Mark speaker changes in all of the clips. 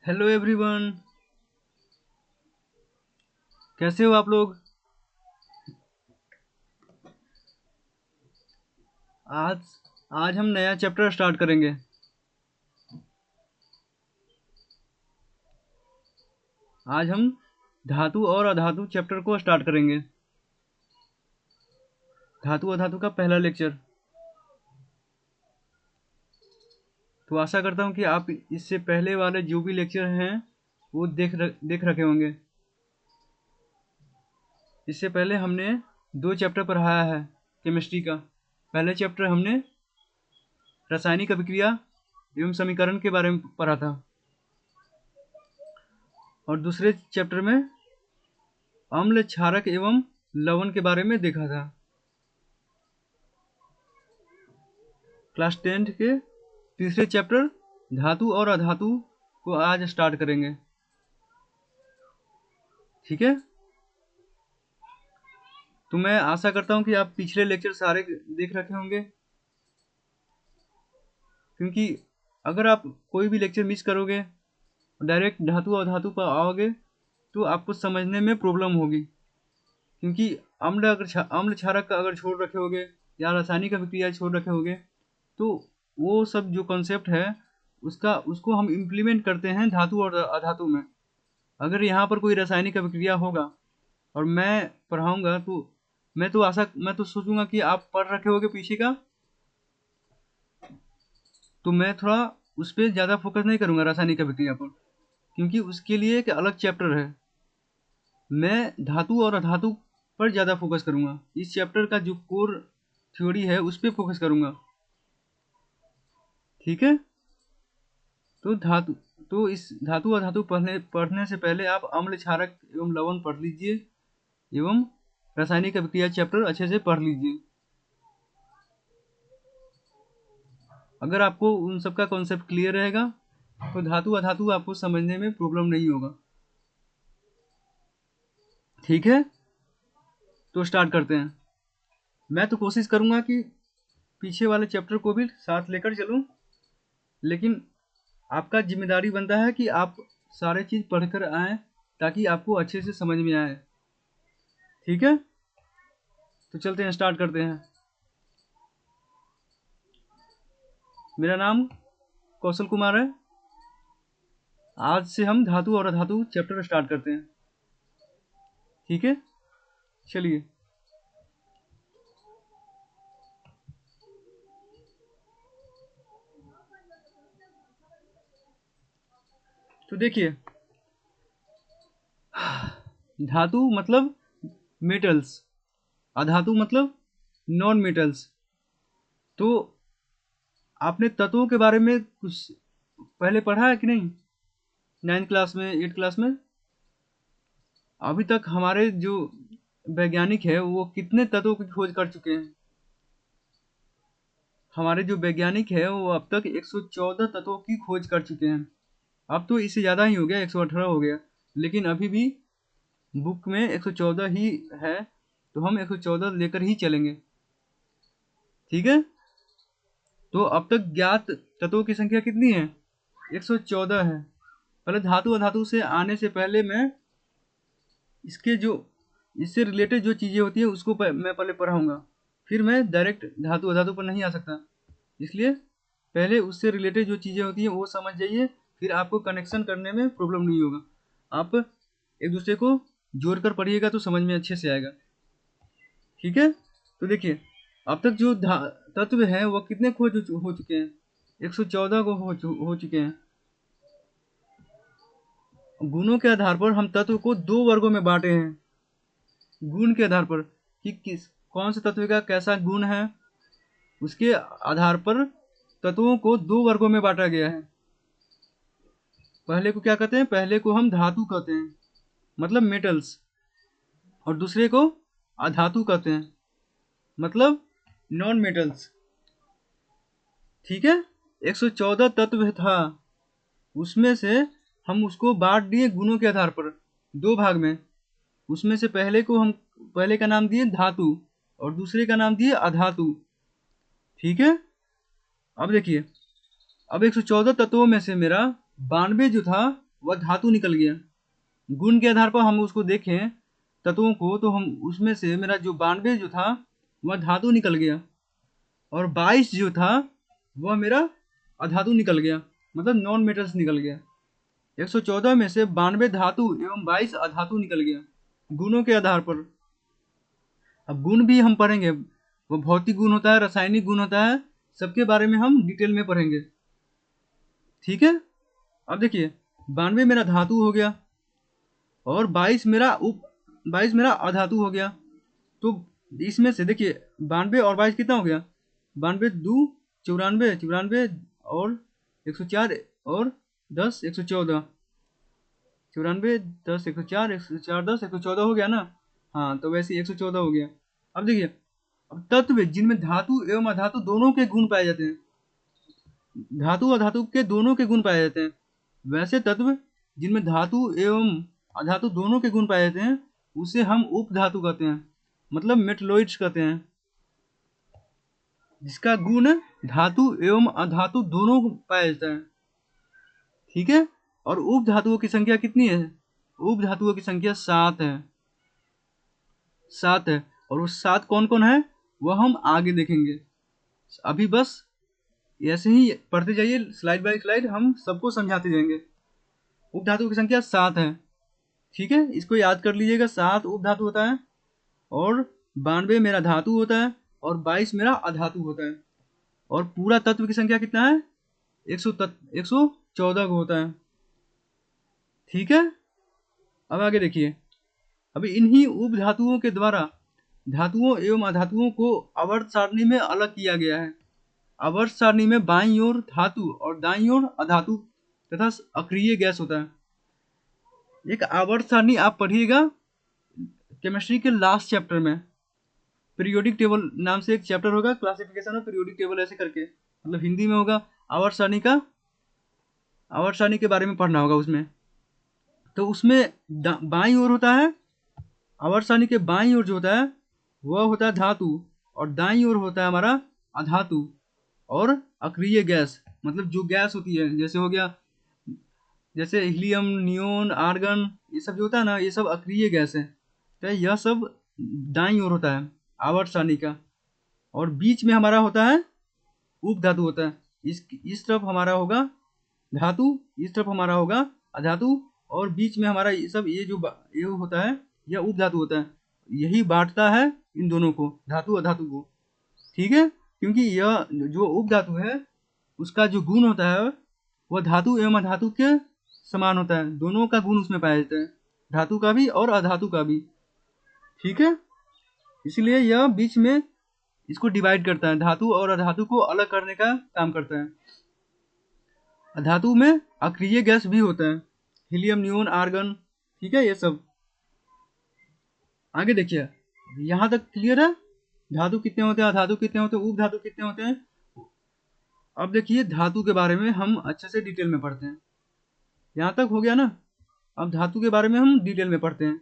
Speaker 1: Hello everyone. कैसे हो आप लोग? आज आज हम नया चैप्टर स्टार्ट करेंगे। आज हम धातु और अधातु चैप्टर को स्टार्ट करेंगे। धातु अधातु का पहला लेक्चर। तो आशा करता हूँ कि आप इससे पहले वाले जो भी लेक्चर हैं वो देख रखे होंगे। इससे पहले हमने 2 चैप्टर पढ़ाया है केमिस्ट्री का। पहले चैप्टर हमने रासायनिक अभिक्रिया एवं समीकरण के बारे में पढ़ा था और दूसरे चैप्टर में अम्ल, क्षारक एवं लवण के बारे में देखा था। क्लास 10 के तीसरे चैप्टर धातु और अधातु को आज स्टार्ट करेंगे। ठीक है, तो मैं आशा करता हूं कि आप पिछले लेक्चर सारे देख रखे होंगे, क्योंकि अगर आप कोई भी लेक्चर मिस करोगे, डायरेक्ट धातु और अधातु पर आओगे तो आपको समझने में प्रॉब्लम होगी। क्योंकि अम्ल क्षारक का अगर छोड़ रखे होगे या रासायनिक अभिक्रिया छोड़ रखे होगे तो वो सब जो कॉन्सेप्ट है उसको हम इम्प्लीमेंट करते हैं धातु और अधातु में। अगर यहाँ पर कोई रासायनिक अभिक्रिया होगा और मैं पढ़ाऊंगा तो मैं तो सोचूंगा कि आप पढ़ रखे होगे पीछे का, तो मैं थोड़ा उस पर ज़्यादा फोकस नहीं करूंगा रासायनिक अभिक्रिया पर, क्योंकि उसके लिए एक अलग चैप्टर है। मैं धातु और अधातु पर ज़्यादा फोकस करूंगा। इस चैप्टर का जो कोर थ्योरी है उस पर फोकस करूंगा। ठीक है, तो इस धातु अधातु पढ़ने से पहले आप अम्ल, क्षारक एवं लवण पढ़ लीजिए एवं रासायनिक अभिक्रिया चैप्टर अच्छे से पढ़ लीजिए। अगर आपको उन सब का कॉन्सेप्ट क्लियर रहेगा तो धातु अधातु आपको समझने में प्रॉब्लम नहीं होगा। ठीक है, तो स्टार्ट करते हैं। मैं तो कोशिश करूंगा कि पीछे वाले चैप्टर को भी साथ लेकर चलूं, लेकिन आपका जिम्मेदारी बनता है कि आप सारे चीज पढ़कर आए ताकि आपको अच्छे से समझ में आए। ठीक है, तो चलते हैं, स्टार्ट करते हैं। मेरा नाम कौशल कुमार है। आज से हम धातु और अधातु चैप्टर स्टार्ट करते हैं। ठीक है, चलिए। तो देखिए, धातु मतलब मेटल्स, अधातु मतलब नॉन मेटल्स। तो आपने तत्वों के बारे में कुछ पहले पढ़ा है कि नहीं? 9th क्लास में, 8th क्लास में? अभी तक हमारे जो वैज्ञानिक है वो कितने तत्वों की खोज कर चुके हैं? हमारे जो वैज्ञानिक है वो अब तक 114 तत्वों की खोज कर चुके हैं। अब तो इससे ज़्यादा ही हो गया, 118 हो गया, लेकिन अभी भी बुक में 114 ही है, तो हम 114 लेकर ही चलेंगे। ठीक है, तो अब तक ज्ञात तत्वों की संख्या कितनी है? 114 है। पहले धातु अधातु से आने से पहले मैं इसके जो इससे रिलेटेड जो चीज़ें होती है उसको मैं पहले पढ़ाऊंगा, फिर मैं डायरेक्ट धातु अधातु पर नहीं आ सकता। इसलिए पहले उससे रिलेटेड जो चीज़ें होती हैं वो समझ जाइए, फिर आपको कनेक्शन करने में प्रॉब्लम नहीं होगा। आप एक दूसरे को जोड़कर पढ़िएगा तो समझ में अच्छे से आएगा। ठीक है, तो देखिए, अब तक जो तत्व हैं वो कितने खोज हो चुके हैं? 114 को हो चुके हैं। गुणों के आधार पर हम तत्व को 2 वर्गों में बांटे हैं। गुण के आधार पर कि कौन से तत्व का कैसा गुण है, उसके आधार पर तत्वों को 2 वर्गों में बांटा गया है। पहले को क्या कहते हैं? पहले को हम धातु कहते हैं, मतलब मेटल्स, और दूसरे को अधातु कहते हैं, मतलब नॉन मेटल्स। ठीक है, 114 तत्व था, उसमें से हम उसको बांट दिए गुणों के आधार पर 2 भाग में। उसमें से पहले का नाम दिए धातु और दूसरे का नाम दिए अधातु। ठीक है, अब देखिए, अब 114 तत्वों में से मेरा 92 जो था वह धातु निकल गया। गुण के आधार पर हम उसको देखें तत्वों को, तो हम उसमें से मेरा जो 92 जो था वह धातु निकल गया, और 22 जो था वह मेरा अधातु निकल गया, मतलब नॉन मेटल्स निकल गया। 114 में से 92 धातु एवं 22 अधातु निकल गया गुणों के आधार पर। अब गुण भी हम पढ़ेंगे, वो भौतिक गुण होता है, रासायनिक गुण होता है, सबके बारे में हम डिटेल में पढ़ेंगे, ठीक है। अब देखिए 92 मेरा धातु हो गया और 22 मेरा अधातु हो गया। तो इसमें से देखिए 92 और 22 कितना हो गया, 92 2 94, 94 और 104 और 10 114, 94 10 104 104 10 114 हो गया ना। हाँ, तो वैसे 114 हो गया। अब देखिए, अब तत्व जिनमें धातु एवं अधातु दोनों के गुण पाए जाते हैं, धातु अधातु के दोनों के गुण पाए जाते हैं, वैसे तत्व जिनमें धातु एवं अधातु दोनों के गुण पाए जाते हैं उसे हम उपधातु कहते हैं, मतलब मेटलॉइड्स कहते हैं, जिसका गुण धातु एवं अधातु दोनों को पाया जाता है, ठीक है। और उपधातुओं की संख्या कितनी है, उपधातुओं की संख्या 7 है, 7 है। और वो 7 कौन कौन है वह हम आगे देखेंगे, अभी बस ऐसे ही पढ़ते जाइए, स्लाइड बाय स्लाइड हम सबको समझाते जाएंगे। उपधातुओं की संख्या 7 है, ठीक है, इसको याद कर लीजिएगा। 7 उपधातु होता है और 92 मेरा धातु होता है और 22 मेरा अधातु होता है, और पूरा तत्व की संख्या कितना है, 114 को होता है, ठीक है। अब आगे देखिए, अभी इन्हीं उपधातुओं के द्वारा धातुओं एवं अधातुओं को आवर्त सारणी में अलग किया गया है। आवर्त सारणी में बाईं ओर धातु और दाईं ओर अधातु तथा अक्रिय गैस होता है। एक आवर्त सारणी आप पढ़िएगा केमिस्ट्री के लास्ट चैप्टर में, पीरियोडिक टेबल नाम से एक चैप्टर होगा, क्लासिफिकेशन ऑफ पीरियोडिक टेबल ऐसे करके, मतलब हिंदी में होगा आवर्त सारणी का, आवर्त सारणी के बारे में पढ़ना होगा उसमें। तो उसमें बाईं ओर होता है, आवर्त सारणी के बाईं ओर जो होता है वह होता है धातु, और दाईं ओर होता है हमारा अधातु और अक्रिय गैस, मतलब जो गैस होती है, जैसे हो गया जैसे हीलियम, नियोन, आर्गन, ये सब जो होता है ना, ये सब अक्रिय गैस है, तो यह सब दाईं ओर होता है आवर्त सारणी का। और बीच में हमारा होता है उपधातु होता है, इस तरफ हमारा होगा धातु, इस तरफ हमारा होगा अधातु, और बीच में हमारा ये सब ये होता है, यह उपधातु होता है। यही बांटता है इन दोनों को, धातु अधातु को, ठीक है। क्योंकि यह जो उपधातु है उसका जो गुण होता है वह धातु एवं अधातु के समान होता है, दोनों का गुण उसमें पाया जाता है, धातु का भी और अधातु का भी, ठीक है। इसलिए यह बीच में इसको डिवाइड करता है, धातु और अधातु को अलग करने का काम करता है। अधातु में अक्रिय गैस भी होता है, हीलियम, नियोन, आर्गन, ठीक है, ये सब। आगे देखिए, यहाँ तक क्लियर है, धातु कितने होते हैं, अधातु कितने होते हैं, उपधातु कितने होते हैं। अब देखिए धातु के बारे में हम अच्छे से डिटेल में पढ़ते हैं, यहाँ तक हो गया ना। अब धातु के बारे में हम डिटेल में पढ़ते हैं।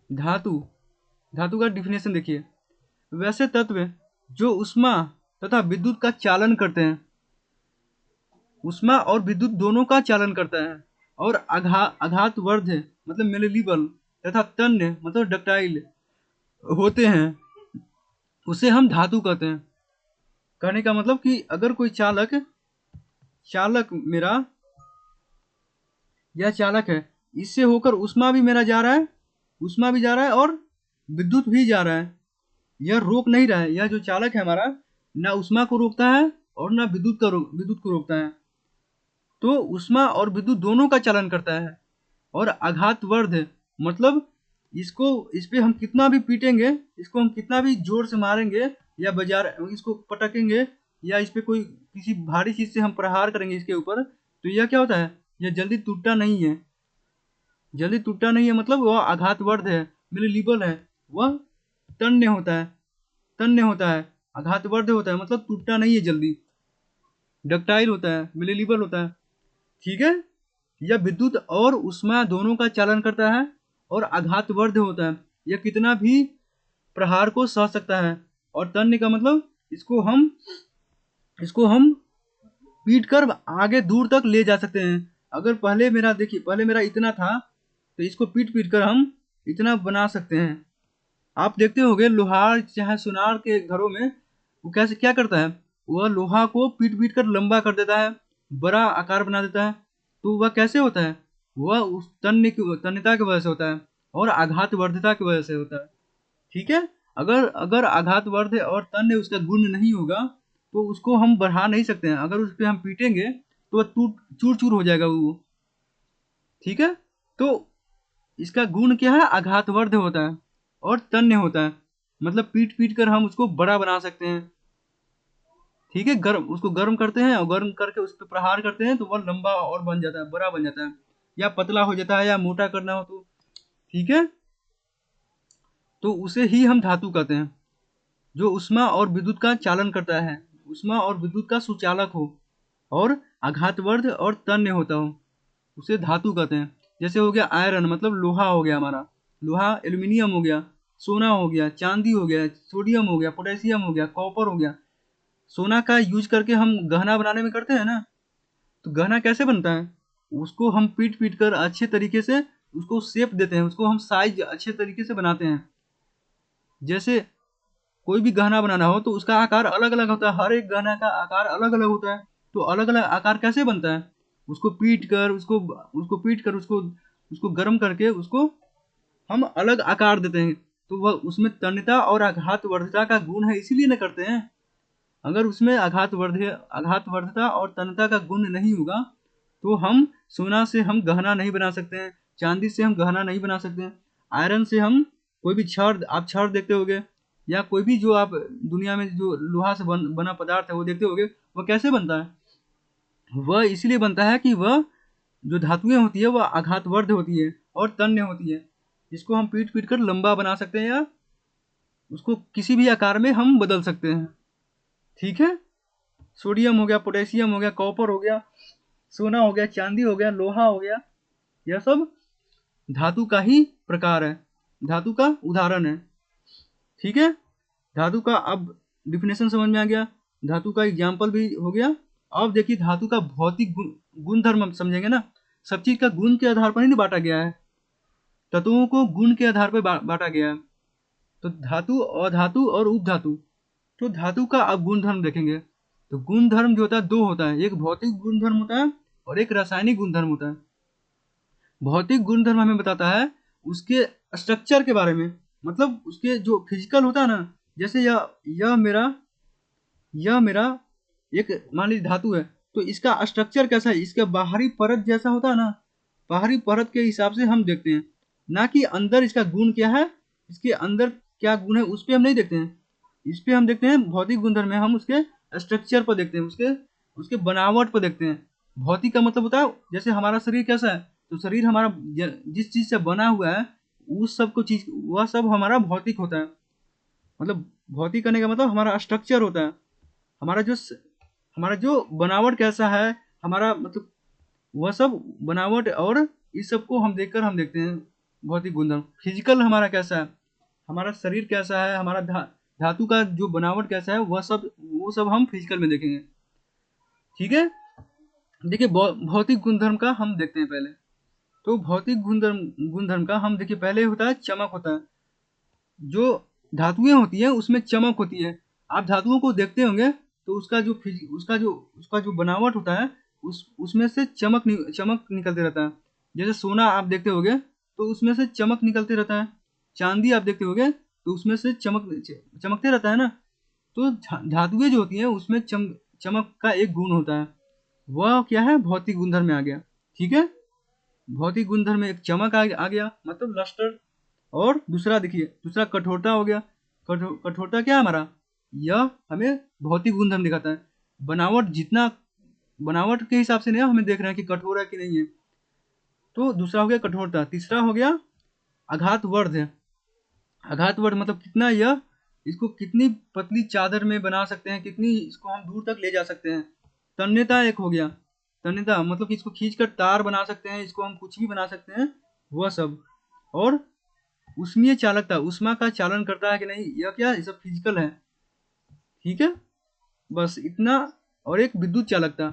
Speaker 1: धातु का डिफिनेशन देखिए, वैसे तत्व जो ऊष्मा तथा विद्युत का चालन करते हैं, ऊष्मा और विद्युत दोनों का चालन करता है, और आघातवर्ध मतलब मेलेबल तथा तन्य मतलब डक्टाइल होते हैं, उसे हम धातु कहते हैं। कहने का मतलब कि अगर कोई चालक मेरा यह चालक है, इससे होकर ऊष्मा भी मेरा जा रहा है, ऊष्मा भी जा रहा है और विद्युत भी जा रहा है, यह रोक नहीं रहा है। यह जो चालक है हमारा ना ऊष्मा को रोकता है और ना विद्युत को रोकता है, तो ऊष्मा और विद्युत दोनों का चालन करता है। और आघातवर्ध मतलब इस पे हम कितना भी पीटेंगे, इसको हम कितना भी जोर से मारेंगे या इसको पटकेंगे, या इस पे कोई किसी भारी चीज से हम प्रहार करेंगे इसके ऊपर, तो यह क्या होता है, यह जल्दी टूटता नहीं है, मतलब वह आघातवर्ध है, मेलेबल है, वह तन्य होता है, आघातवर्ध होता है, मतलब टूटता नहीं है जल्दी, डक्टाइल होता है, मेलेबल होता है, ठीक है। यह विद्युत और ऊष्मा दोनों का चालन करता है और आघातवर्ध होता है, यह कितना भी प्रहार को सह सकता है। और तन्य का मतलब इसको हम पीट कर आगे दूर तक ले जा सकते हैं। अगर पहले मेरा देखिए, पहले मेरा इतना था, तो इसको पीट पीट कर हम इतना बना सकते हैं। आप देखते होंगे लोहार चाहे सुनार के घरों में वो कैसे क्या करता है, वह लोहा को पीट पीट कर लंबा कर देता है, बड़ा आकार बना देता है। तो वह कैसे होता है, वह उस तन्यता की वजह से होता है और आघात वर्धता की वजह से होता है। ठीक है, अगर अगर आघात वर्ध और तन्य उसका गुण नहीं होगा तो उसको हम बढ़ा नहीं सकते हैं। अगर उस पर हम पीटेंगे तो वह टूट चूर चूर हो जाएगा वो। ठीक है, तो इसका गुण क्या है, आघातवर्ध होता है और तन्य होता है, मतलब पीट पीट कर हम उसको बड़ा बना सकते हैं। ठीक है, गर्म उसको गर्म करते हैं और गर्म करके उस पर प्रहार करते हैं तो वह लंबा और बन जाता है, बड़ा बन जाता है, या पतला हो जाता है, या मोटा करना हो तो। ठीक है, तो उसे ही हम धातु कहते हैं, जो ऊष्मा और विद्युत का चालन करता है, ऊष्मा और विद्युत का सुचालक हो और आघातवर्ध और तन्य होता हो, उसे धातु कहते हैं। जैसे हो गया आयरन, मतलब लोहा हो गया हमारा, लोहा एल्यूमिनियम हो गया, सोना हो गया, चांदी हो गया, सोडियम हो गया, पोटेशियम हो गया, कॉपर हो गया। सोना का यूज करके हम गहना बनाने में करते हैं ना, तो गहना कैसे बनता है, उसको हम पीट पीट कर अच्छे तरीके से उसको शेप देते हैं, उसको हम साइज अच्छे तरीके से बनाते हैं। जैसे कोई भी गहना बनाना हो तो उसका आकार अलग अलग होता है, हर एक गहना का आकार अलग अलग होता है। तो अलग अलग आकार कैसे बनता है, उसको पीट कर उसको पीट कर उसको उसको गर्म करके उसको हम अलग आकार देते हैं। तो वह उसमें तन्यता और आघात वर्धता का गुण है, इसीलिए न करते हैं। अगर उसमें आघात वर्धता और तन्यता का गुण नहीं होगा तो हम सोना से हम गहना नहीं बना सकते हैं, चांदी से हम गहना नहीं बना सकते हैं, आयरन से हम कोई भी छड़, आप छड़ देखते होगे, या कोई भी जो आप दुनिया में जो लोहा से बना पदार्थ है वो देखते होगे, वह कैसे बनता है, वह इसलिए बनता है कि वह जो धातुएं होती है वह आघातवर्ध होती है और तन्य होती है, जिसको हम पीट पीट कर लंबा बना सकते हैं या उसको किसी भी आकार में हम बदल सकते हैं। ठीक है, सोडियम हो गया, पोटेशियम हो गया, कॉपर हो गया, सोना हो गया, चांदी हो गया, लोहा हो गया, यह सब धातु का ही प्रकार है, धातु का उदाहरण है। ठीक है, धातु का अब डिफिनेशन समझ में आ गया, धातु का एग्जाम्पल भी हो गया। अब देखिए धातु का भौतिक गुण धर्म हम समझेंगे ना। सब चीज का गुण के आधार पर ही नहीं बांटा गया है, तत्वों को गुण के आधार पर बांटा गया है। तो धातु, अधातु और उपधातु। तो धातु का अब गुण धर्म देखेंगे, तो गुण धर्म जो होता है दो होता है, एक भौतिक गुण धर्म होता है और एक रासायनिक गुण धर्म होता है। भौतिक गुण धर्म हमें बताता है उसके स्ट्रक्चर के बारे में, मतलब उसके जो फिजिकल होता है ना, जैसे यह मेरा एक मान लीजिए धातु है, तो इसका स्ट्रक्चर कैसा है, इसका बाहरी परत जैसा होता है ना, बाहरी परत के हिसाब से हम देखते हैं, ना कि अंदर इसका गुण क्या है, इसके अंदर क्या गुण है उस पर हम नहीं देखते हैं। इस पे हम देखते हैं भौतिक गुणधर्म में, हम उसके स्ट्रक्चर पर देखते हैं, उसके उसके बनावट पर देखते हैं। भौतिक का मतलब होता है जैसे हमारा शरीर कैसा है, तो शरीर हमारा जिस चीज से बना हुआ है उस सब को चीज, वह सब हमारा भौतिक होता है। मतलब भौतिक करने का मतलब हमारा स्ट्रक्चर होता है, हमारा जो हमारा जो बनावट कैसा है, हमारा मतलब वह सब बनावट, और इस सब को हम देखकर हम देखते हैं भौतिक गुणधर्म। फिजिकल हमारा कैसा है, हमारा शरीर कैसा है, हमारा धातु का जो बनावट कैसा है, वो सब हम फिजिकल में देखेंगे। ठीक है, देखिए भौतिक गुणधर्म का हम देखते हैं पहले। तो भौतिक गुणधर्म का हम देखिए, पहले होता है चमक होता है। जो धातुएं होती है उसमें चमक होती है, आप धातुओं को देखते होंगे तो उसका जो बनावट होता है उसमें से चमक निकलते रहता है। जैसे सोना आप देखते होंगे तो उसमें से चमक निकलते रहता है, चांदी आप देखते होंगे तो उसमें से चमकते रहता है ना। तो धातुएं जो होती हैं उसमें चमक का एक गुण होता है, वह क्या है, भौतिक गुणधर्म में आ गया। ठीक है, भौतिक गुणधर्म में एक चमक आ गया, मतलब लस्टर। और दूसरा देखिए, दूसरा कठोरता हो गया। कठोरता क्या है हमारा, यह हमें भौतिक गुणधर्म दिखाता है। बनावट के हिसाब से नहीं हमें देख रहे हैं कि कठोर है कि नहीं है। तो दूसरा हो गया कठोरता। तीसरा हो गया आघातवर्ध है। आघातवर्ध मतलब कितना, यह इसको कितनी पतली चादर में बना सकते हैं, कितनी इसको हम दूर तक ले जा सकते हैं। तन्यता एक हो गया, तन्यता मतलब कि इसको खींचकर तार बना सकते हैं, इसको हम कुछ भी बना सकते हैं, वह सब। और उष्मीय चालकता, उष्मा का चालन करता है कि नहीं, यह क्या, ये सब फिजिकल है। ठीक है, बस इतना। और एक विद्युत चालकता,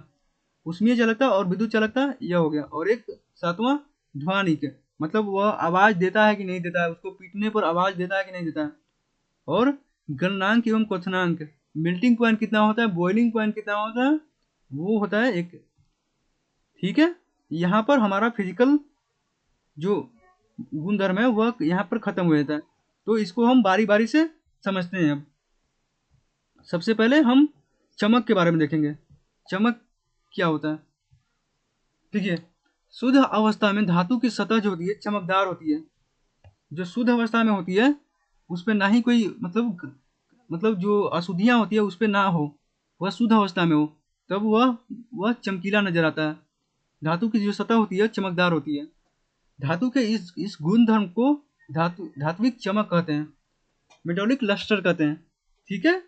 Speaker 1: उष्मीय चालकता और विद्युत चालकता यह हो गया। और एक सातवां ध्वनिक, मतलब वह आवाज देता है कि नहीं देता है, उसको पीटने पर आवाज देता है कि नहीं देता है। और गलनांक एवं क्वथनांक, मेल्टिंग पॉइंट कितना होता है, बॉइलिंग पॉइंट कितना होता है, वो होता है एक। ठीक है, यहाँ पर हमारा फिजिकल जो गुणधर्म है वह यहाँ पर खत्म हो जाता है। तो इसको हम बारी बारी से समझते हैं। अब सबसे पहले हम चमक के बारे में देखेंगे। चमक क्या होता है? देखिए, शुद्ध अवस्था में धातु की सतह जो होती है चमकदार होती है। जो शुद्ध अवस्था में होती है उस पर ना ही कोई मतलब जो अशुद्धियाँ होती है उस पर ना हो, वह शुद्ध अवस्था में हो, तब वह चमकीला नजर आता है। धातु की जो सतह होती है चमकदार होती है। धातु के इस गुण धर्म को धात्विक चमक कहते हैं, मेटालिक लस्टर कहते हैं। ठीक है,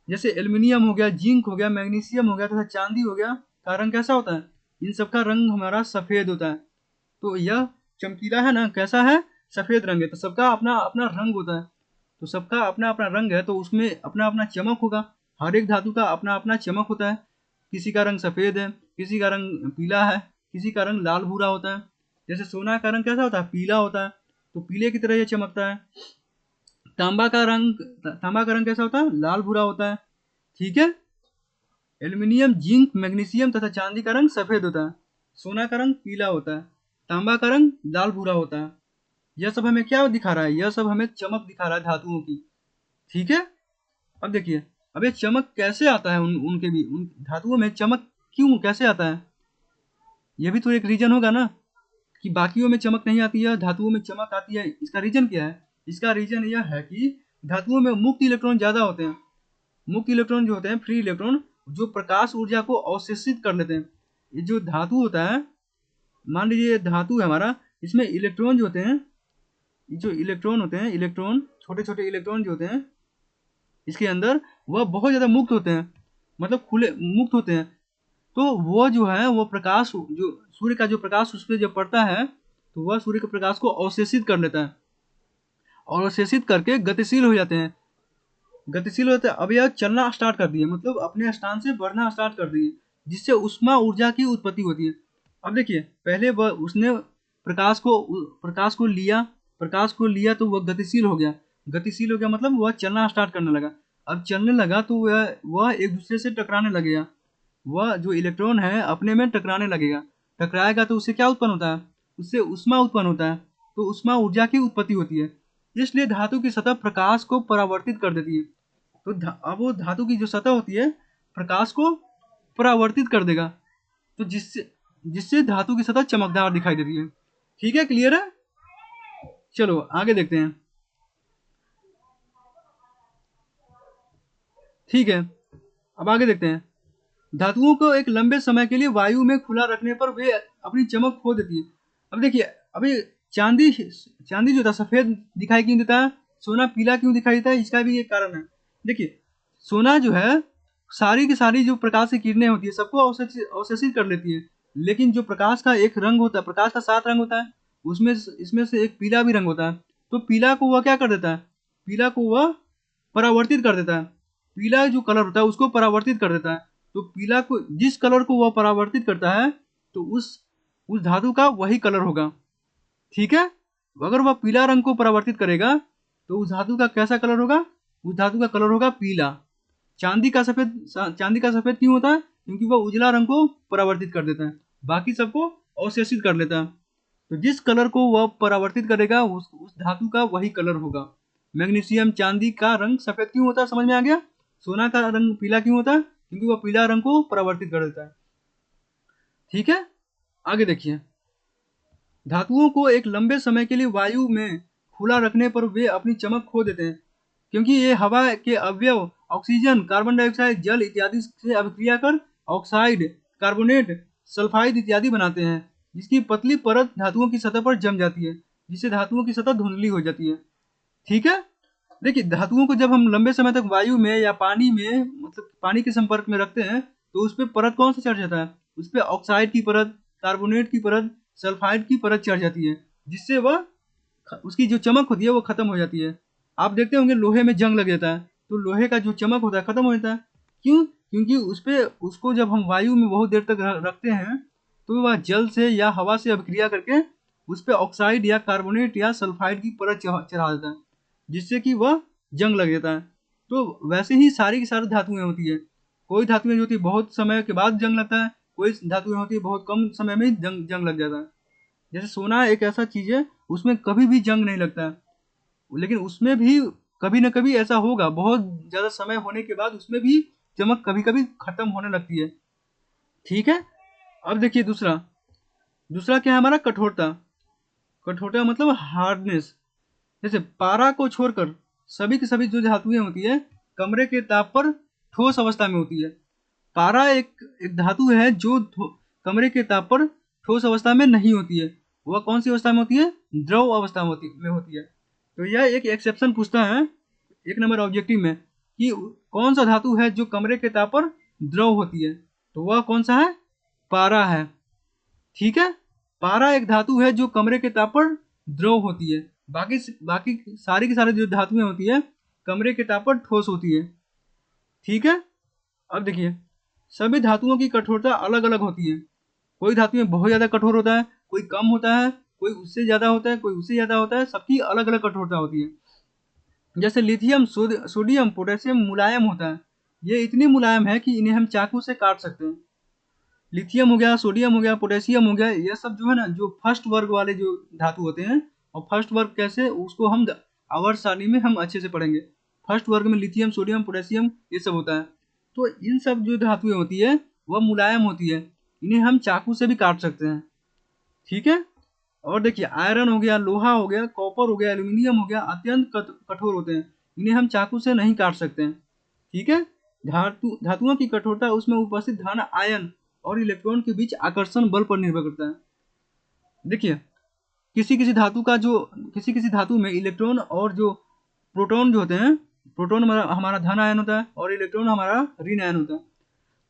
Speaker 1: जैसे एल्युमिनियम हो गया, जिंक हो गया, मैग्नीशियम हो गया तथा चांदी हो गया का रंग कैसा होता है? इन सब का रंग हमारा सफेद होता है। तो यह चमकीला है ना, कैसा है? सफेद रंग है। तो सबका अपना अपना रंग होता है, तो सबका अपना अपना रंग है, तो उसमें अपना अपना चमक होगा। हर एक धातु का अपना अपना चमक होता है। किसी का रंग सफेद है, किसी का रंग पीला है, किसी का रंग लाल भूरा होता है। जैसे सोना का रंग कैसा होता है? पीला होता है, तो पीले की तरह ये चमकता है। तांबा का रंग कैसा होता है? लाल भूरा होता है। ठीक है, एल्यूमिनियम, जिंक, मैग्नीशियम तथा चांदी का रंग सफेद होता है। सोना का रंग पीला होता है, तांबा का रंग लाल भूरा होता है। यह सब हमें क्या दिखा रहा है? यह सब हमें चमक दिखा रहा है धातुओं की। ठीक है, अब देखिए, अब ये चमक कैसे आता है उनके भी, उन धातुओं में चमक क्यों कैसे आता है? यह भी तो एक रीजन होगा ना कि बाकियों में चमक नहीं आती है, धातुओं में चमक आती है। इसका रीजन क्या है? इसका रीजन यह है कि धातुओं में मुक्त इलेक्ट्रॉन ज्यादा होते हैं। मुक्त इलेक्ट्रॉन जो होते हैं, फ्री इलेक्ट्रॉन, जो प्रकाश ऊर्जा को अवशोषित कर लेते हैं। ये जो धातु होता है, मान लीजिए धातु है हमारा, इसमें इलेक्ट्रॉन जो होते हैं, जो इलेक्ट्रॉन होते हैं, इलेक्ट्रॉन, छोटे छोटे इलेक्ट्रॉन जो होते हैं इसके अंदर, वह बहुत ज़्यादा मुक्त होते हैं, मतलब खुले मुक्त होते हैं। तो वो जो है वो प्रकाश, जो सूर्य का जो प्रकाश उस पर जब पड़ता है तो वह सूर्य के प्रकाश को अवशोषित कर लेता है, और अवशोषित करके गतिशील हो जाते हैं। गतिशील होते हैं, अब यह चलना स्टार्ट कर दिए, मतलब अपने स्थान से बढ़ना स्टार्ट कर दिए, जिससे उष्मा ऊर्जा की उत्पत्ति होती है। अब देखिए, पहले वह उसने प्रकाश को लिया तो वह गतिशील हो गया। गतिशील हो गया मतलब वह चलना स्टार्ट करने लगा। अब चलने लगा तो वह एक दूसरे से टकराने लगेगा। वह जो इलेक्ट्रॉन है अपने में टकराने लगेगा। टकराएगा तो उससे क्या उत्पन्न होता है? उससे उष्मा उत्पन्न होता है। तो उष्मा ऊर्जा की उत्पत्ति होती है। इसलिए धातु की सतह प्रकाश को परावर्तित कर देती है। तो अब वो धातु की जो सतह होती है प्रकाश को परावर्तित कर देगा, तो जिससे जिससे धातु की सतह चमकदार दिखाई देती है। ठीक है, क्लियर है? चलो आगे देखते हैं। ठीक है, अब आगे देखते हैं। धातुओं को एक लंबे समय के लिए वायु में खुला रखने पर वे अपनी चमक खो देती है। अब देखिए, अभी चांदी चांदी जो था सफेद दिखाई क्यों देता है, सोना पीला क्यों दिखाई देता है? इसका भी एक कारण है। देखिए, सोना जो है सारी की सारी जो प्रकाश की किरणें होती है सबको अवशोषित कर लेती है, लेकिन जो प्रकाश का एक रंग होता है, प्रकाश का 7 रंग होता है, उसमें इसमें से एक पीला भी रंग होता है। तो पीला को वह क्या कर देता है? पीला को वह परावर्तित कर देता है। पीला जो कलर होता है उसको परावर्तित कर देता है। तो पीला को, जिस कलर को वह परावर्तित करता है, तो उस धातु का वही कलर होगा। ठीक है, अगर वह पीला रंग को परावर्तित करेगा तो उस धातु का कैसा कलर होगा? उस धातु का कलर होगा पीला। चांदी का सफेद क्यों होता है? क्योंकि वह उजला रंग को परावर्तित कर देता है, बाकी सबको अवशोषित कर लेता है। तो जिस कलर को वह परावर्तित करेगा उस धातु का वही कलर होगा। मैग्नीशियम, चांदी का रंग सफेद क्यों होता है? समझ में आ गया? सोना का रंग पीला क्यों होता है? क्योंकि वह पीला रंग को परावर्तित कर देता है। ठीक है, आगे देखिए। धातुओं को एक लंबे समय के लिए वायु में खुला रखने पर वे अपनी चमक खो देते हैं, क्योंकि ये हवा के अवयव ऑक्सीजन, कार्बन डाइऑक्साइड, जल इत्यादि से अभिक्रिया कर ऑक्साइड, कार्बोनेट, सल्फाइड इत्यादि बनाते हैं, जिसकी पतली परत धातुओं की सतह पर जम जाती है, जिससे धातुओं की सतह धुंधली हो जाती है। ठीक है, देखिए, धातुओं को जब हम लंबे समय तक वायु में या पानी में, मतलब पानी के संपर्क में रखते हैं, तो उस पर परत कौन सा चढ़ जाता है? उस पर ऑक्साइड की परत, कार्बोनेट की परत, सल्फाइड की परत चढ़ जाती है, जिससे वह उसकी जो चमक होती है वो खत्म हो जाती है। आप देखते होंगे लोहे में जंग लग जाता है तो लोहे का जो चमक होता है खत्म हो जाता है। क्यों? क्योंकि उसको जब हम वायु में बहुत देर तक रखते हैं तो वह जल से या हवा से अभिक्रिया करके उस पर ऑक्साइड या कार्बोनेट या सल्फाइड की परत चढ़ा देता है, जिससे कि वह जंग लग जाता है। तो वैसे ही सारी की सारी धातुएं होती है। कोई धातुएं जो होती है बहुत समय के बाद जंग लगता है, कोई धातुएं होती है बहुत कम समय में जंग लग जाता है। जैसे सोना एक ऐसा चीज है उसमें कभी भी जंग नहीं लगता है, लेकिन उसमें भी कभी ना कभी ऐसा होगा, बहुत ज्यादा समय होने के बाद उसमें भी चमक कभी कभी खत्म होने लगती है। ठीक है, अब देखिए दूसरा दूसरा क्या है हमारा, कठोरता। कठोरता मतलब हार्डनेस। जैसे पारा को छोड़कर सभी की सभी जो धातुएं होती है कमरे के ताप पर ठोस अवस्था में होती है। पारा एक धातु है जो कमरे के ताप पर ठोस अवस्था में नहीं होती है। वह कौन सी अवस्था में होती है, द्रव अवस्था में होती है। तो यह एक एक्सेप्शन पूछता है एक नंबर ऑब्जेक्टिव में कि कौन सा धातु है जो कमरे के ताप पर द्रव होती है, तो वह कौन सा है, पारा है। ठीक है, पारा एक धातु है जो कमरे के ताप पर द्रव होती है। बाकी बाकी सारी की सारी जो धातुएं होती है कमरे के ताप पर ठोस होती है। ठीक है, अब देखिए सभी धातुओं की कठोरता अलग अलग होती है। कोई धातुएं बहुत ज्यादा कठोर होता है, कोई कम होता है, कोई उससे ज्यादा होता है, कोई उससे ज्यादा होता है। सबकी अलग अलग कठोरता होती है। जैसे लिथियम सोडियम पोटेशियम मुलायम होता है। ये इतनी मुलायम है कि इन्हें हम चाकू से काट सकते हैं। लिथियम हो गया, सोडियम हो गया, पोटेशियम हो गया, ये सब जो है ना जो फर्स्ट वर्ग वाले जो धातु होते हैं। और फर्स्ट वर्ग कैसे, उसको हम आवर्त सारणी में हम अच्छे से पढ़ेंगे। फर्स्ट वर्ग में लिथियम सोडियम पोटेशियम ये सब होता है। तो इन सब जो धातुएं होती है वह मुलायम होती है, इन्हें हम चाकू से भी काट सकते हैं। ठीक है, और देखिए आयरन हो गया, लोहा हो गया, कॉपर हो गया, एल्यूमिनियम हो गया, अत्यंत कठोर होते हैं, इन्हें हम चाकू से नहीं काट सकते हैं। ठीक है, धातुओं की कठोरता उसमें उपस्थित धन आयन और इलेक्ट्रॉन के बीच आकर्षण बल पर निर्भर करता है। देखिए किसी किसी धातु में इलेक्ट्रॉन और जो प्रोटॉन जो होते हैं, प्रोटॉन हमारा धन आयन होता है और इलेक्ट्रॉन हमारा ऋण आयन होता है।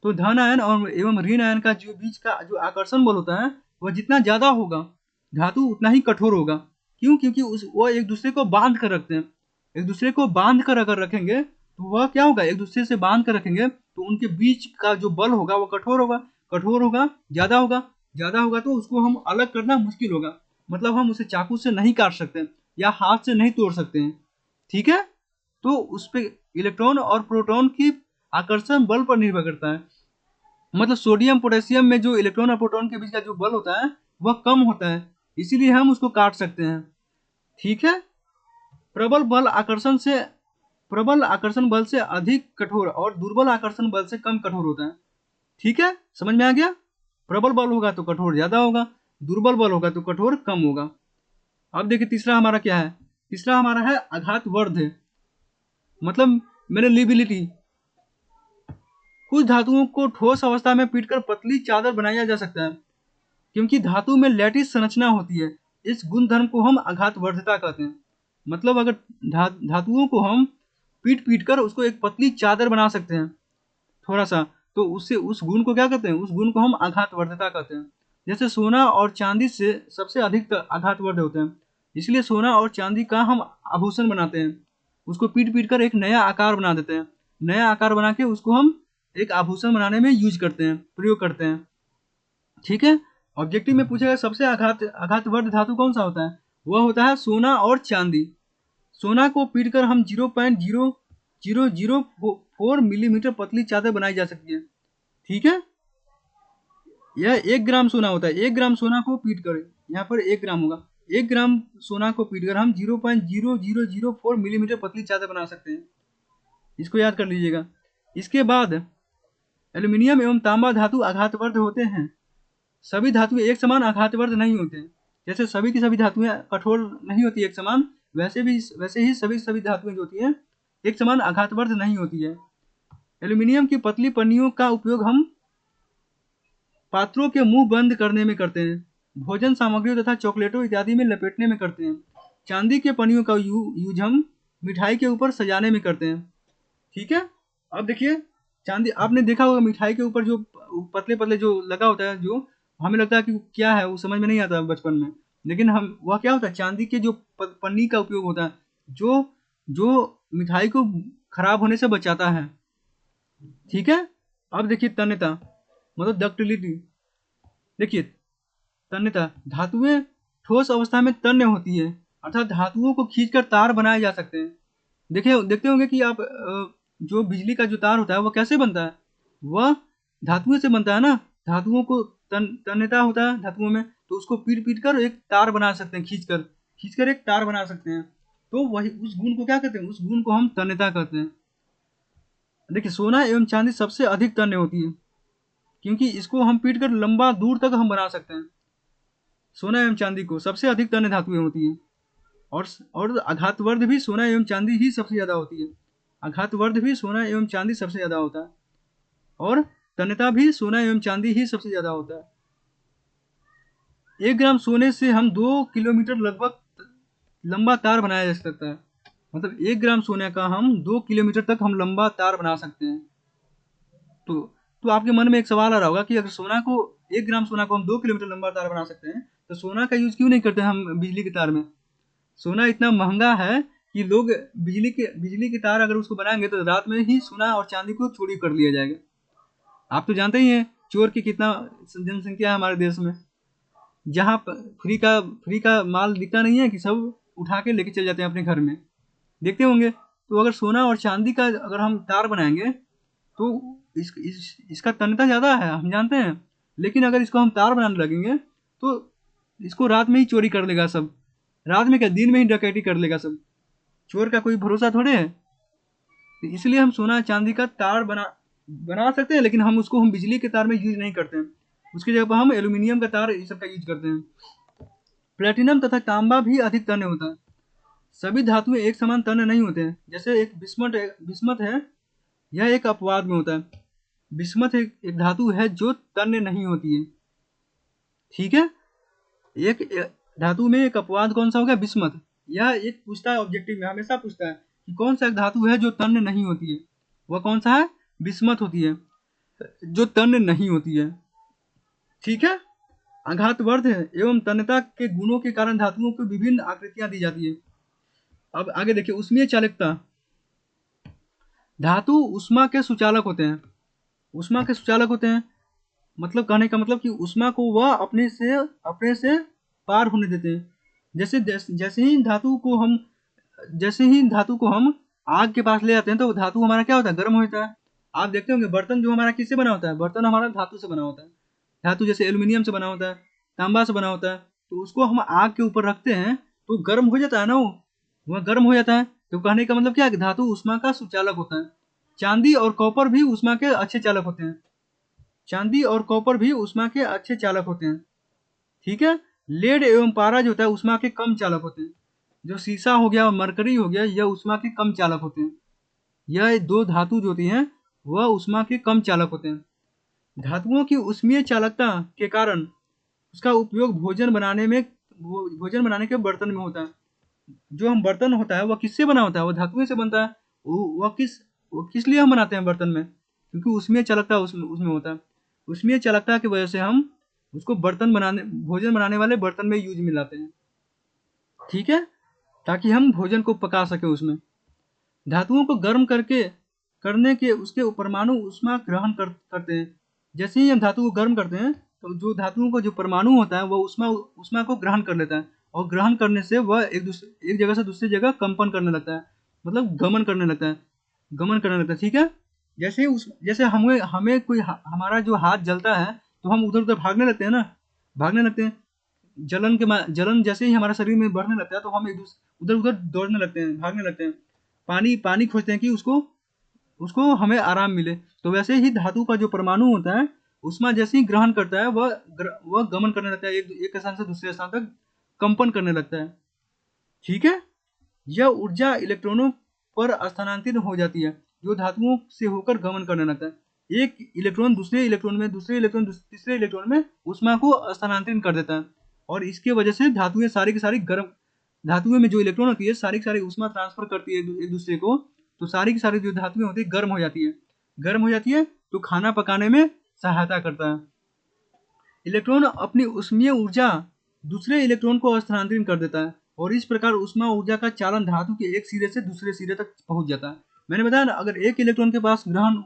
Speaker 1: तो धन आयन और एवं ऋण आयन का जो बीच का जो आकर्षण बल होता है वह जितना ज्यादा होगा धातु उतना ही कठोर होगा। क्यों, क्योंकि वो एक दूसरे को बांध कर रखते हैं। एक दूसरे को बांध कर अगर रखेंगे तो वह क्या होगा, एक दूसरे से बांध कर रखेंगे तो उनके बीच का जो बल होगा वो कठोर होगा। कठोर होगा, ज्यादा होगा, ज्यादा होगा तो उसको हम अलग करना मुश्किल होगा। मतलब हम उसे चाकू से नहीं काट सकते या हाथ से नहीं तोड़ सकते हैं। ठीक है, तो उस पे इलेक्ट्रॉन और प्रोटॉन की आकर्षण बल पर निर्भर करता है। मतलब सोडियम पोटेशियम में जो इलेक्ट्रॉन और प्रोटॉन के बीच का जो बल होता है वह कम होता है, इसीलिए हम उसको काट सकते हैं। ठीक है, प्रबल बल आकर्षण से प्रबल आकर्षण बल से अधिक कठोर और दुर्बल आकर्षण बल से कम कठोर होता है। ठीक है, समझ में आ गया। प्रबल बल होगा तो कठोर ज्यादा होगा, दुर्बल बल होगा तो कठोर कम होगा। अब देखिए तीसरा हमारा क्या है, तीसरा हमारा है आघातवर्ध, मतलब मेनेलिबिलिटी। कुछ धातुओं को ठोस अवस्था में पीटकर पतली चादर बनाया जा सकता है क्योंकि धातु में लैटिस संरचना होती है। इस गुण धर्म को हम आघातवर्धता कहते हैं। मतलब अगर धातुओं को हम पीट पीट कर उसको एक पतली चादर बना सकते हैं थोड़ा सा, तो उससे उस गुण को क्या कहते हैं, उस गुण को हम आघातवर्धता कहते हैं। जैसे सोना और चांदी से सबसे अधिक आघातवर्ध होते हैं, इसलिए सोना और चांदी का हम आभूषण बनाते हैं। उसको पीट पीट कर एक नया आकार बना देते हैं, नया आकार बना के उसको हम एक आभूषण बनाने में यूज करते हैं, प्रयोग करते हैं। ठीक है, ऑब्जेक्टिव में पूछा गया सबसे आघातवर्ध धातु कौन सा होता है, वह होता है सोना और चांदी। सोना को पीटकर हम 0.0004 मिलीमीटर पतली चादर बनाई जा सकती है। ठीक है, यह 1 ग्राम सोना होता है। 1 ग्राम सोना को पीटकर, यहाँ पर 1 ग्राम होगा, 1 ग्राम सोना को पीटकर हम 0.0004 मिलीमीटर पतली चादर बना सकते हैं। इसको याद कर लीजिएगा। इसके बाद एल्यूमिनियम एवं तांबा धातु आघातवर्ध होते हैं। सभी धातुएं एक समान आघातवर्ध नहीं होते हैं। जैसे सभी की सभी धातुएं कठोर नहीं होती एक समान, वैसे ही सभी धातुएं जो होती हैं एक समान आघातवर्ध नहीं होती है। एल्यूमिनियम की पतली पन्नियों का उपयोग हम पात्रों के मुंह बंद करने में करते हैं, भोजन सामग्रियों तथा चॉकलेटों इत्यादि में लपेटने में करते हैं। चांदी के पन्नियों का यूज हम मिठाई के ऊपर सजाने में करते हैं। ठीक है, अब देखिए चांदी, आपने देखा होगा मिठाई के ऊपर जो पतले पतले जो लगा होता है, जो हमें लगता है कि क्या है, वो समझ में नहीं आता बचपन में, लेकिन हम वह क्या होता है, चांदी के जो पन्नी का उपयोग होता है जो जो मिठाई को खराब होने से बचाता है। ठीक है, अब देखिए तन्यता मतलब डक्टिलिटी। देखिए तन्यता, धातुएं ठोस अवस्था में तन्य होती है, अर्थात धातुओं को खींचकर तार बनाए जा सकते हैं। देखिए देखते होंगे कि आप जो बिजली का जो तार होता है वो कैसे बनता है, वह धातुओं से बनता है ना। धातुओं को तन्यता होता है धातुओं में, तो उसको पीट पीट कर एक तार बना सकते हैं, खींचकर एक तार बना सकते हैं। तो वही उस गुण को क्या कहते हैं, उस गुण को हम तन्यता कहते हैं। देखिए सोना एवं चांदी सबसे अधिक तन्य होती है, क्योंकि इसको हम पीट कर लंबा दूर तक हम बना सकते हैं। सोना एवं चांदी को सबसे अधिक तन्य धातुएं होती है। और आघातवर्ध भी सोना एवं चांदी ही सबसे ज्यादा होती है। आघातवर्ध भी सोना एवं चांदी सबसे ज्यादा होता है, और तन्यता भी सोना एवं चांदी ही सबसे ज्यादा होता है। 1 ग्राम सोने से हम 2 किलोमीटर लगभग लंबा तार बनाया जा सकता है। मतलब 1 ग्राम सोने का हम 2 किलोमीटर तक हम लंबा तार बना सकते हैं। तो तो आपके मन में एक सवाल आ रहा होगा कि अगर सोना को 1 ग्राम सोना को हम 2 किलोमीटर लंबा तार बना सकते हैं, तो सोना का यूज क्यों नहीं करते हम बिजली के तार में। सोना इतना महंगा है कि लोग बिजली के तार अगर उसको बनाएंगे तो रात में ही सोना और चांदी को चोरी कर लिया जाएगा। आप तो जानते ही हैं चोर की कितना जनसंख्या है हमारे देश में। जहाँ फ्री का माल दिखता नहीं है कि सब उठा के लेके चले जाते हैं अपने घर में, देखते होंगे। तो अगर सोना और चांदी का अगर हम तार बनाएंगे तो इसका तन्यता ज़्यादा है, हम जानते हैं। लेकिन अगर इसको हम तार बनाने लगेंगे तो इसको रात में ही चोरी कर लेगा सब। रात में क्या, दिन में ही डकैती कर लेगा सब। चोर का कोई भरोसा थोड़े है। तो इसलिए हम सोना चांदी का तार बना सकते हैं, लेकिन हम बिजली के तार में यूज नहीं करते हैं। उसकी जगह पर हम एल्यूमिनियम का तार इस सब का यूज करते हैं। प्लेटिनम तथा तांबा भी अधिक तन्य होता है। सभी धातुएं एक समान तन्य नहीं होते हैं। जैसे एक बिस्मथ है, यह एक अपवाद में होता है। बिस्मथ एक धातु है जो तन्य नहीं होती है। ठीक है, एक धातु में एक अपवाद कौन सा होगा, बिस्मथ। यह एक पूछता है ऑब्जेक्टिव में, हमेशा पूछता है कि कौन सा एक धातु है जो तन्य नहीं होती है। वह कौन सा है, बिस्मथ होती है जो तन्य नहीं होती है। ठीक है, आघातवर्ध एवं तन्यता के गुणों के कारण धातुओं को विभिन्न आकृतियां दी जाती है। अब आगे देखिए, उष्मीय चालकता। धातु उष्मा के सुचालक होते हैं। उष्मा के सुचालक होते हैं मतलब कहने का मतलब कि उष्मा को वह अपने से पार होने देते हैं। जैसे ही धातु को हम आग के पास ले जाते हैं तो धातु हमारा क्या होता है, गर्म हो जाता है। आप देखते होंगे बर्तन जो हमारा किससे बना होता है, बर्तन हमारा धातु से बना होता है। धातु जैसे एल्यूमिनियम से बना होता है, तांबा से बना होता है। तो उसको हम आग के ऊपर रखते हैं तो गर्म हो जाता है ना, वह गर्म हो जाता है। तो कहने का मतलब क्या है कि धातु उष्मा का सुचालक होता है। चांदी और कॉपर भी उष्मा के अच्छे चालक होते हैं। चांदी और कॉपर भी उष्मा के अच्छे चालक होते हैं। ठीक है, लेड एवं पारा जो होता है उष्मा के कम चालक होते हैं। जो शीशा हो गया और मरकरी हो गया, यह उष्मा के कम चालक होते हैं। यह 2 धातु जो होती हैं वह उष्मा के कम चालक होते हैं। धातुओं की उष्मीय चालकता के कारण उसका उपयोग भोजन बनाने के बर्तन में होता है। जो हम बर्तन होता है वह किससे बना होता है, वह धातुओं से बनता है। वो किस लिए हम बनाते हैं बर्तन में, क्योंकि उसमें चालकता उसमें होता है। उसमें चालकता की वजह से हम उसको भोजन बनाने वाले बर्तन में यूज में लाते हैं। ठीक है, ताकि हम भोजन को पका सके उसमें। धातुओं को गर्म करने के उसके परमाणु ऊष्मा ग्रहण करते हैं। जैसे ही हम धातु को गर्म करते हैं तो जो धातुओं को जो परमाणु होता है वह ऊष्मा को ग्रहण कर लेता है, और ग्रहण करने से वह एक जगह से दूसरी जगह कंपन करने लगता है, मतलब गमन करने लगता है। ठीक है, जैसे हमें कोई हमारा जो हाथ जलता है तो हम उधर उधर भागने लगते हैं। जलन जैसे ही हमारा शरीर में बढ़ने लगता है तो हम उधर उधर दौड़ने लगते हैं, भागने लगते हैं। पानी खोजते हैं कि उसको हमें आराम मिले। तो वैसे ही धातु का जो परमाणु होता है उष्मा जैसे ही ग्रहण करता है वह गमन करने लगता है, एक स्थान से दूसरे स्थान तक कंपन करने लगता है। ठीक है, यह ऊर्जा इलेक्ट्रॉनों पर स्थानांतरित हो जाती है, जो धातुओं से होकर गमन करने लगता है। एक इलेक्ट्रॉन दूसरे इलेक्ट्रॉन में, दूसरे इलेक्ट्रॉन तीसरे इलेक्ट्रॉन में ऊष्मा को स्थानांतरित कर देता है, और इसके वजह से धातुएं सारी की सारी गर्म, धातुएं में जो इलेक्ट्रॉन होती है सारी की सारी ऊष्मा ट्रांसफर करती है एक दूसरे को। तो सारी की सारी जो धातुएं होती है गर्म हो जाती है तो खाना पकाने में सहायता करता है। इलेक्ट्रॉन अपनी ऊष्मीय ऊर्जा दूसरे इलेक्ट्रॉन को स्थानांतरित कर देता है, और इस प्रकार ऊष्मा ऊर्जा का चालन धातु के एक सिरे से दूसरे सिरे तक पहुंच जाता है। मैंने बताया ना, अगर एक इलेक्ट्रॉन के पास ग्रहण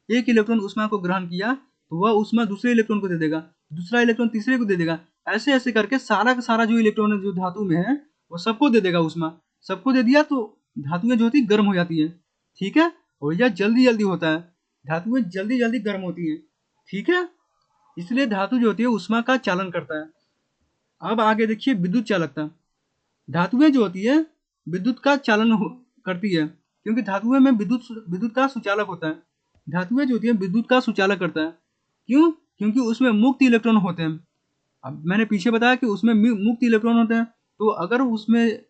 Speaker 1: एक इलेक्ट्रॉन ऊष्मा को ग्रहण किया तो वह ऊष्मा दूसरे इलेक्ट्रॉन को दे देगा, दूसरा इलेक्ट्रॉन तीसरे को दे देगा, ऐसे ऐसे करके सारा का सारा जो इलेक्ट्रॉन है जो धातु में है वो सबको दे देगा ऊष्मा। सबको दे दिया तो धातुएं जो होती गर्म हो जाती है, ठीक है, और यह जल्दी जल्दी होता है, धातुएं जल्दी जल्दी गर्म होती है, ठीक है, इसलिए धातु जो होती है ऊष्मा का चालन करता है। अब आगे देखिए विद्युत चालकता। धातुएं जो होती है विद्युत का चालन करती है, क्योंकि धातुएं में विद्युत का सुचालक होता है। धातुएं जो होती है विद्युत का सुचालक करता है, क्यों? क्योंकि उसमें मुक्त इलेक्ट्रॉन होते हैं। अब मैंने पीछे बताया कि उसमें मुक्त इलेक्ट्रॉन होते हैं, तो अगर उसमें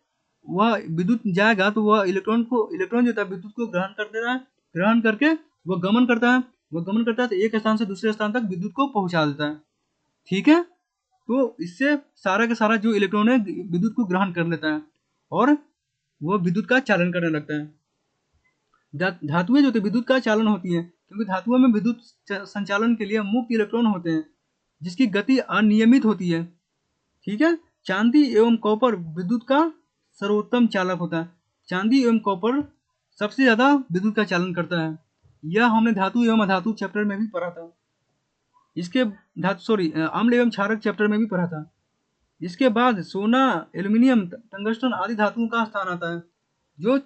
Speaker 1: वह विद्युत जाएगा तो वह इलेक्ट्रॉन जो होता है विद्युत को ग्रहण कर देता है, ग्रहण करके वह गमन करता है, तो एक स्थान से दूसरे स्थान तक विद्युत को पहुंचा देता है, ठीक है। तो इससे सारा का सारा जो इलेक्ट्रॉन है विद्युत को ग्रहण कर लेता है और वह विद्युत का चालन करने लगता है। धातुएं जो होती है विद्युत का चालन होती है, क्योंकि धातुओं में विद्युत संचालन के लिए मुक्त इलेक्ट्रॉन होते हैं जिसकी गति अनियमित होती है, ठीक है। चांदी एवं कॉपर विद्युत का सर्वोत्तम चालक होता है। चांदी एवं कॉपर सबसे ज्यादा विद्युत का चालन करता है, यह हमने धातु एवं अधातु चैप्टर में भी पढ़ा था। इसके अम्ल एवं क्षारक चैप्टर में भी पढ़ा था। इसके बाद सोना, एल्यूमिनियम, टंगस्टन आदि धातुओं का स्थान आता है जो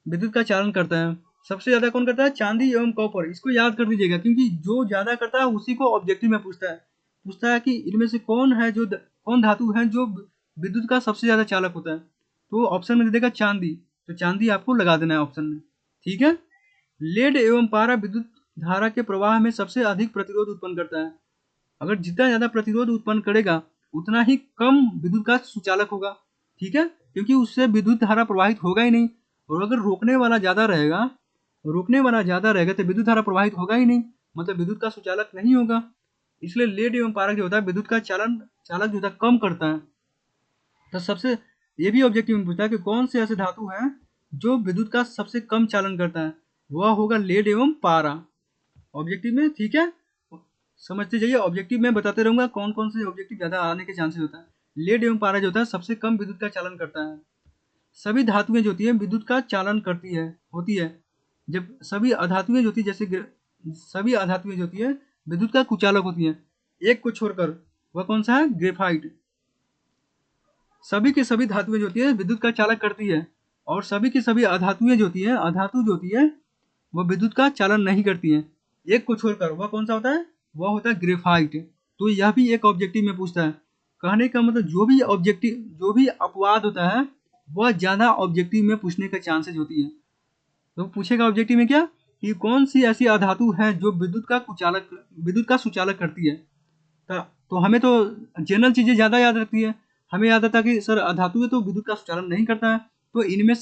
Speaker 1: विद्युत का चालन करता है। सबसे ज्यादा कौन करता है? चांदी एवं कॉपर। इसको याद कर दीजिएगा क्योंकि जो ज्यादा करता है उसी को ऑब्जेक्टिव में पूछता है कि इनमें से कौन धातु है जो विद्युत का सबसे ज्यादा चालक होता है। तो ऑप्शन में दे देगा चांदी, तो चांदी आपको लगा देना है ऑप्शन में, ठीक है। लेड एवं पारा विद्युत धारा के प्रवाह में सबसे अधिक प्रतिरोध उत्पन्न करता है। अगर जितना ज्यादा प्रतिरोध उत्पन्न करेगा उतना ही कम विद्युत का सुचालक होगा, ठीक है, क्योंकि उससे विद्युत धारा प्रवाहित होगा ही नहीं। और अगर रोकने वाला ज्यादा रहेगा तो विद्युत धारा प्रवाहित होगा ही नहीं, मतलब विद्युत का सुचालक नहीं होगा। इसलिए लेड एवं पारक जो होता है विद्युत का चालक जो होता है कम करता है। तो सबसे ये भी ऑब्जेक्टिव में पूछता है कि कौन से ऐसे धातु हैं जो विद्युत का सबसे कम चालन करता है, वह होगा लेड एवं पारा ऑब्जेक्टिव में, ठीक है। समझते जाइए, ऑब्जेक्टिव में बताते रहूंगा कौन कौन से ऑब्जेक्टिव ज्यादा आने के चांसेस होता है। लेड एवं पारा जो होता है सबसे कम विद्युत का चालन करता है। सभी धातुएं जो होती है विद्युत का चालन होती है, जब सभी अधातुएं जो होती है सभी अधातुएं जो होती है विद्युत का कुचालक होती है, एक को छोड़कर, वह कौन सा है? ग्रेफाइट। सभी की सभी धातुएं जो होती है विद्युत का चालक करती है और सभी की सभी अधातु जो होती है वह विद्युत का चालन नहीं करती है, एक को छोड़कर। वह कौन सा होता है? वह होता है ग्रेफाइट। तो यह भी एक ऑब्जेक्टिव में पूछता है। कहने का मतलब जो भी अपवाद होता है वह ज्यादा ऑब्जेक्टिव में पूछने के चांसेस होती है। तो पूछेगा ऑब्जेक्टिव में क्या कि कौन सी ऐसी अधातु है जो विद्युत का सुचालक करती है। तो हमें तो जनरल चीजें ज्यादा याद रखती है। हमें याद आता है कि सर अधातु तो विद्युत का सुचालन नहीं करता है, तो इनमें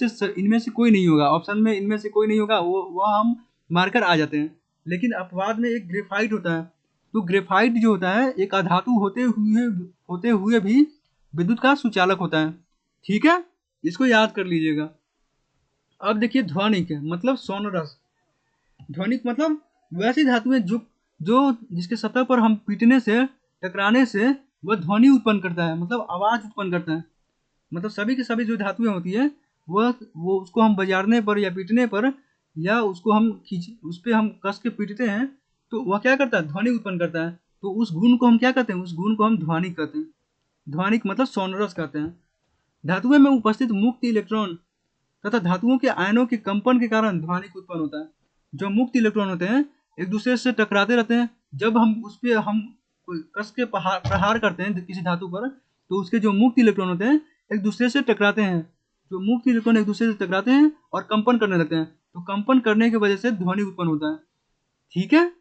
Speaker 1: से कोई नहीं होगा ऑप्शन में, इनमें से कोई नहीं होगा, वह हम मार्कर आ जाते हैं। लेकिन अपवाद में एक ग्रेफाइट होता है। तो ग्रेफाइट जो होता है एक अधातु होते हुए भी विद्युत का सुचालक होता है, ठीक है, इसको याद कर लीजिएगा। अब देखिए ध्वनिक मतलब सोनरस। ध्वनिक मतलब वैसी धातुएं जो जिसके सतह पर हम टकराने से वह ध्वनि उत्पन्न करता है, मतलब आवाज उत्पन्न करता है। मतलब सभी की सभी जो धातुएं होती है वो उसको हम बजारने पर या पीटने पर या उसको हम उस पर हम कस के पीटते हैं तो वह क्या करता है? ध्वनि उत्पन्न करता है। तो उस गुण को हम क्या कहते हैं? उस गुण को हम ध्वनिक कहते हैं। ध्वनिक मतलब सोनरस कहते हैं। धातुएं में उपस्थित मुक्त इलेक्ट्रॉन तथा धातुओं के आयनों के कंपन के कारण ध्वनिक उत्पन्न होता है। जो मुक्त इलेक्ट्रॉन होते हैं एक दूसरे से टकराते रहते हैं, जब हम उस पर हम कस के प्रहार करते हैं किसी धातु पर तो उसके जो मुक्त इलेक्ट्रॉन होते हैं एक दूसरे से टकराते हैं। जो मुक्त इलेक्ट्रॉन एक दूसरे से टकराते हैं और कंपन करने लगते हैं, तो कंपन करने की वजह से ध्वनि उत्पन्न होता है, ठीक है।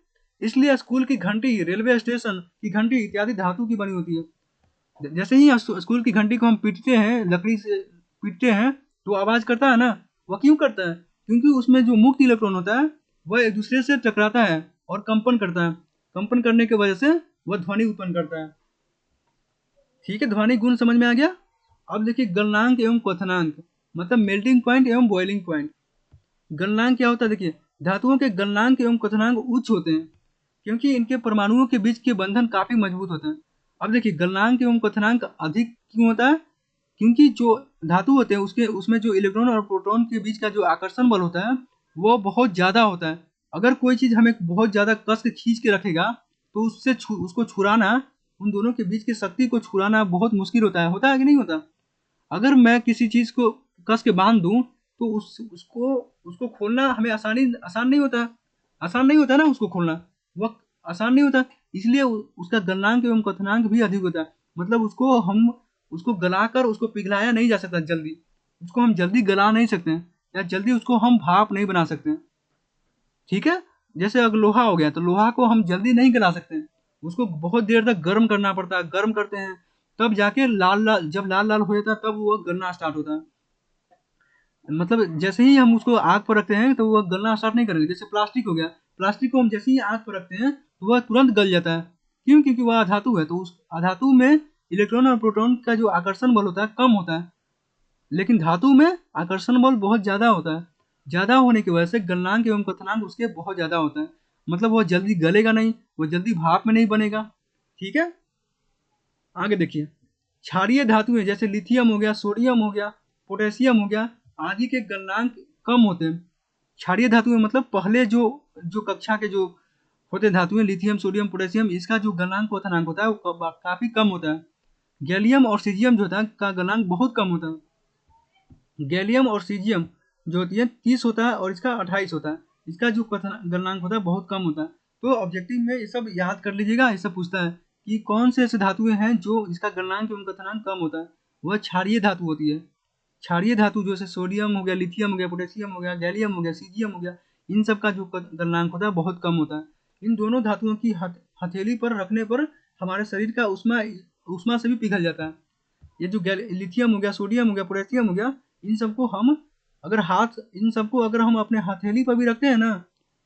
Speaker 1: इसलिए स्कूल की घंटी, रेलवे स्टेशन की घंटी इत्यादि धातु की बनी होती है। जैसे ही स्कूल की घंटी को हम पीटते हैं, लकड़ी से पीटते हैं तो आवाज करता है ना। वह क्यों करता है? क्योंकि उसमें जो मुक्त इलेक्ट्रॉन होता है वह एक दूसरे से टकराता है और कंपन करता है। कंपन करने की वजह से वह ध्वनि उत्पन्न करता है, ठीक है। ध्वनि गुण समझ में आ गया। अब देखिए गलनांक एवं क्वथनांक मतलब मेल्टिंग पॉइंट एवं बॉइलिंग पॉइंट। गलनांक क्या होता है? देखिए धातुओं के गलनांक एवं क्वथनांक उच्च होते हैं क्योंकि इनके परमाणुओं के बीच के बंधन काफी मजबूत होते हैं। अब देखिए गलनांक एवं क्वथनांक अधिक क्यों होता है? क्योंकि जो धातु होते हैं उसमें जो इलेक्ट्रॉन और प्रोटॉन के बीच का जो आकर्षण बल होता है वो बहुत ज्यादा होता है, अगर कोई चीज़ हमें बहुत ज़्यादा कस के खींच के रखेगा तो उसको छुड़ाना, उन दोनों के बीच की शक्ति को छुड़ाना बहुत मुश्किल होता है कि नहीं होता? अगर मैं किसी चीज़ को कस के बांध दूं तो उसको उसको खोलना हमें आसान नहीं होता, ना उसको खोलना, वह आसान नहीं होता। इसलिए उसका गलनांक एवं क्वथनांक भी अधिक होता है। मतलब उसको गलाकर उसको पिघलाया नहीं जा सकता जल्दी, उसको हम जल्दी गला नहीं सकते हैं, या जल्दी उसको हम भाप नहीं बना सकते हैं। ठीक है, जैसे अगर लोहा हो गया तो लोहा को हम जल्दी नहीं गला सकते, उसको बहुत देर तक गर्म करना पड़ता है, गर्म करते हैं तब जाके जब लाल लाल हो जाता है तब वो गलना स्टार्ट होता है। मतलब जैसे ही हम उसको आग पर रखते हैं तो वह गलना स्टार्ट नहीं करेंगे। जैसे प्लास्टिक हो गया, प्लास्टिक को हम जैसे ही आग पर रखते हैं तो वह तुरंत गल जाता है। क्यों? क्योंकि वह अधातु है, तो उस अधातु में इलेक्ट्रॉन और प्रोटॉन का जो आकर्षण बल होता है कम होता है, लेकिन धातु में आकर्षण बल बहुत ज़्यादा होता है। ज़्यादा होने की वजह से गलनांक एवं क्वथनांक उसके बहुत ज़्यादा होता है। मतलब वो जल्दी गलेगा नहीं, वो जल्दी भाप में नहीं बनेगा। ठीक है, आगे देखिए। क्षारीय धातुएं जैसे लिथियम हो गया, सोडियम हो गया, पोटेशियम हो गया, आदि के गलनांक कम होते हैं। क्षारीय धातुएं मतलब पहले जो जो कक्षा के जो होते धातुएं, लिथियम, सोडियम, पोटेशियम, इसका जो गलनांक क्वथनांक होता है वो काफी कम होता है। गैलियम और सीजियम जो होता है का गलनांक बहुत कम होता है। गैलियम और सीजियम जो होती है 30 होता है और इसका 28 होता है। इसका जो गलनांक होता है बहुत कम होता है। तो ऑब्जेक्टिव में ये सब याद कर लीजिएगा। ये सब पूछता है कि कौन से ऐसे धातुएं हैं जो जिसका गलनांक एवं क्वथनांक कम होता है, वह क्षारीय धातु होती है। क्षारीय धातु जैसे सोडियम हो गया, लिथियम हो गया, पोटेशियम हो गया, गैलियम हो गया, सीजियम हो गया, इन सब का जो गलनांक होता है बहुत कम होता है। इन दोनों धातुओं की हथेली पर रखने पर हमारे शरीर का उष्मा उष्मा से भी पिघल जाता है। ये जो लिथियम हो गया, सोडियम हो गया, पोटेशियम हो गया, इन सबको अगर हम अपने हथेली पर भी रखते हैं ना,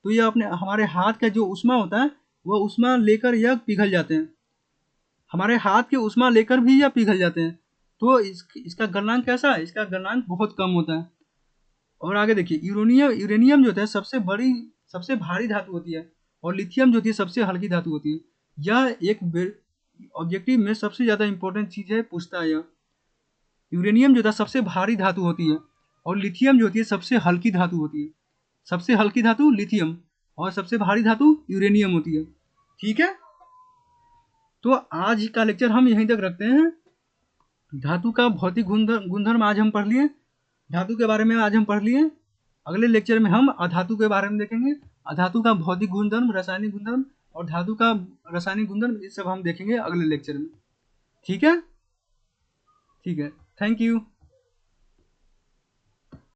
Speaker 1: तो ये अपने हमारे हाथ का जो उष्मा होता है वह उष्मा लेकर यह पिघल जाते हैं। हमारे हाथ के उष्मा लेकर भी यह पिघल जाते हैं। तो इसका गलनांक कैसा है? इसका गलनांक बहुत कम होता है। और आगे देखिए, यूरेनियम जो होता है सबसे भारी धातु होती है, और लिथियम जो होती है सबसे हल्की धातु होती है। यह एक ऑब्जेक्टिव में सबसे ज़्यादा इंपॉर्टेंट चीज़ है, पूछता है यह। यूरेनियम जो था सबसे भारी धातु होती है, और लिथियम जो होती है सबसे हल्की धातु होती है। सबसे हल्की धातु लिथियम और सबसे भारी धातु यूरेनियम होती है। ठीक है, तो आज का लेक्चर हम यहीं तक रखते हैं। धातु का भौतिक गुणधर्म आज हम पढ़ लिए, धातु के बारे में आज हम पढ़ लिए। अगले लेक्चर में हम अधातु के बारे में देखेंगे। अधातु का भौतिक गुणधर्म, रासायनिक गुणधर्म और धातु का रासायनिक गुणधर्म, ये सब हम देखेंगे अगले लेक्चर में। ठीक है, ठीक है, थैंक यू।